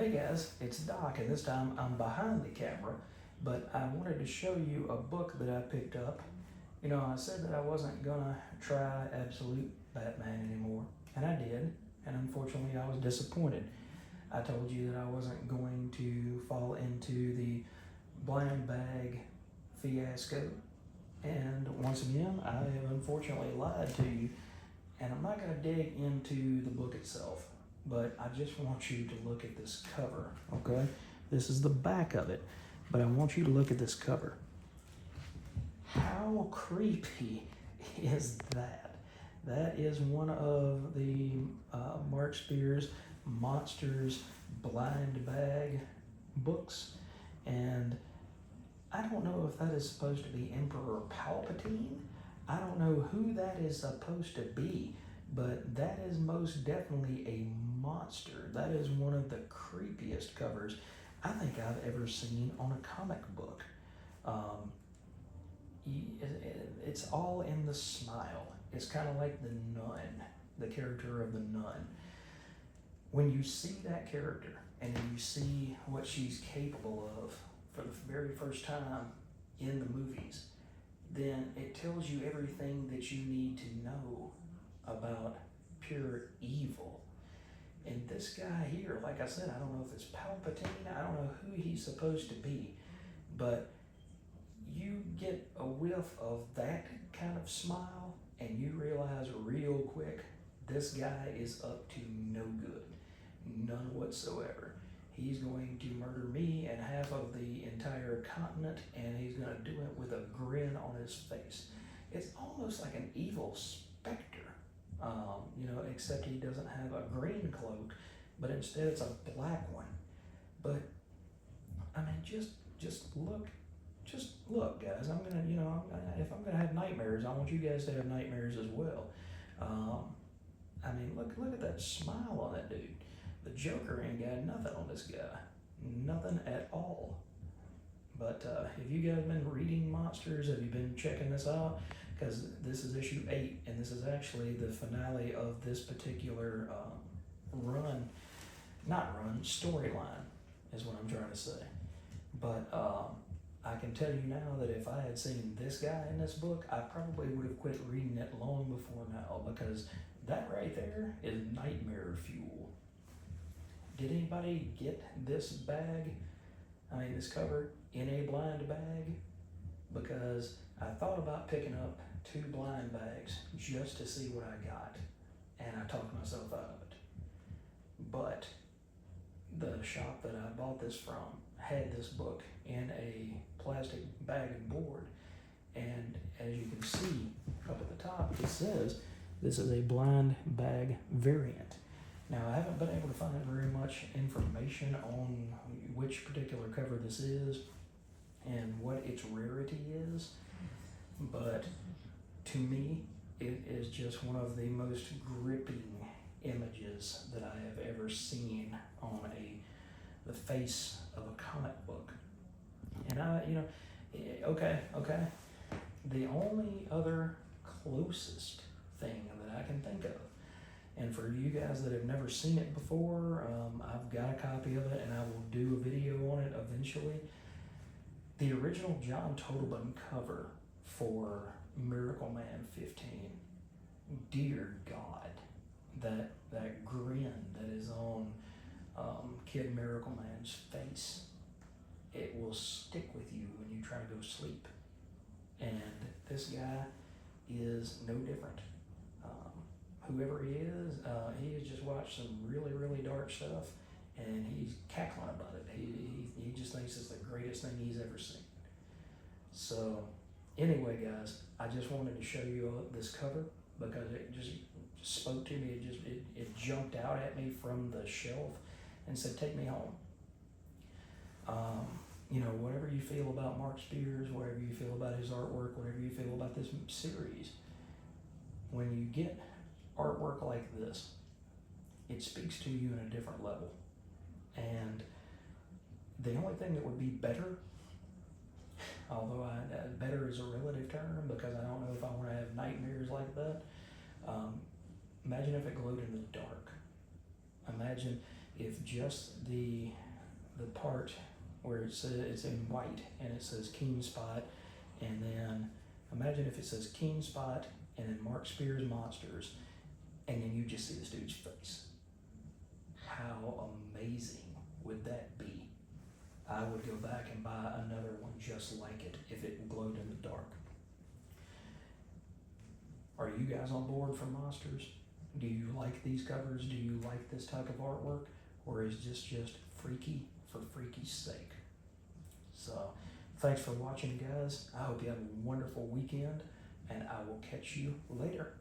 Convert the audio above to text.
Hey guys, it's Doc, and this time I'm behind the camera, but I wanted to show you a book that I picked up. You know, I said that I wasn't gonna try Absolute Batman anymore, and I did, and unfortunately I was disappointed. I told you that I wasn't going to fall into the blind bag fiasco, and once again, I have unfortunately lied to you, and I'm not gonna dig into the book itself, but I just want you to look at this cover, okay? This is the back of it, but I want you to look at this cover. How creepy is that? That is one of the Mark Spears Monsters Blind Bag books, and I don't know if that is supposed to be Emperor Palpatine. I don't know who that is supposed to be, but that is most definitely a monster. That is one of the creepiest covers I think I've ever seen on a comic book. Um, it's all in the smile. It's kind of like the nun, the character of the nun. When you see that character and you see what she's capable of for the very first time in the movies, then it tells you everything that you need to know about pure evil. And this guy here, like I said, I don't know if it's Palpatine, I don't know who he's supposed to be, but you get a whiff of that kind of smile and you realize real quick this guy is up to no good, none whatsoever. He's going to murder me and half of the entire continent, and he's going to do it with a grin on his face. It's almost like an evil specter, except he doesn't have a green cloak, but instead it's a black one. But I mean, just look, guys. If I'm gonna have nightmares, I want you guys to have nightmares as well. Look at that smile on that dude. The Joker ain't got nothing on this guy, nothing at all. But have you guys been reading Monsters? Have you been checking this out? Because this is issue 8, and this is actually the finale of this particular storyline, is what I'm trying to say. But I can tell you now that if I had seen this guy in this book, I probably would have quit reading it long before now, because that right there is nightmare fuel. Did anybody get this this cover, in a blind bag? Because I thought about picking up 2 blind bags just to see what I got, and I talked myself out of it. But the shop that I bought this from had this book in a plastic bag and board, and as you can see up at the top, it says this is a blind bag variant. Now, I haven't been able to find very much information on which particular cover this is and what its rarity is, but to me, it is just one of the most gripping images that I have ever seen on the face of a comic book. And okay. The only other closest thing that I can think of, and for you guys that have never seen it before, I've got a copy of it and I will do a video on it eventually. The original John Totleben cover for Miracle Man 15, dear God, that grin that is on Kid Miracle Man's face, it will stick with you when you try to go sleep. And this guy is no different. Whoever he has just watched some really, really dark stuff, and he's cackling about it. He just thinks it's the greatest thing he's ever seen. So anyway, guys, I just wanted to show you this cover because it just spoke to me. It jumped out at me from the shelf and said, take me home. Whatever you feel about Mark Spears, whatever you feel about his artwork, whatever you feel about this series, when you get artwork like this, it speaks to you in a different level. And the only thing that would be better, although better is a relative term because I don't know if I want to have nightmares like that, imagine if it glowed in the dark. Imagine if just the part where it says it's in white and it says Keen Spot, and then imagine if it says Keen Spot and then Mark Spears Monsters, and then you just see this dude's face. How amazing would that be? I would go back and buy another one just like it if it glowed in the dark. Are you guys on board for Monsters? Do you like these covers? Do you like this type of artwork? Or is this just freaky for freaky's sake? So, thanks for watching, guys. I hope you have a wonderful weekend, and I will catch you later.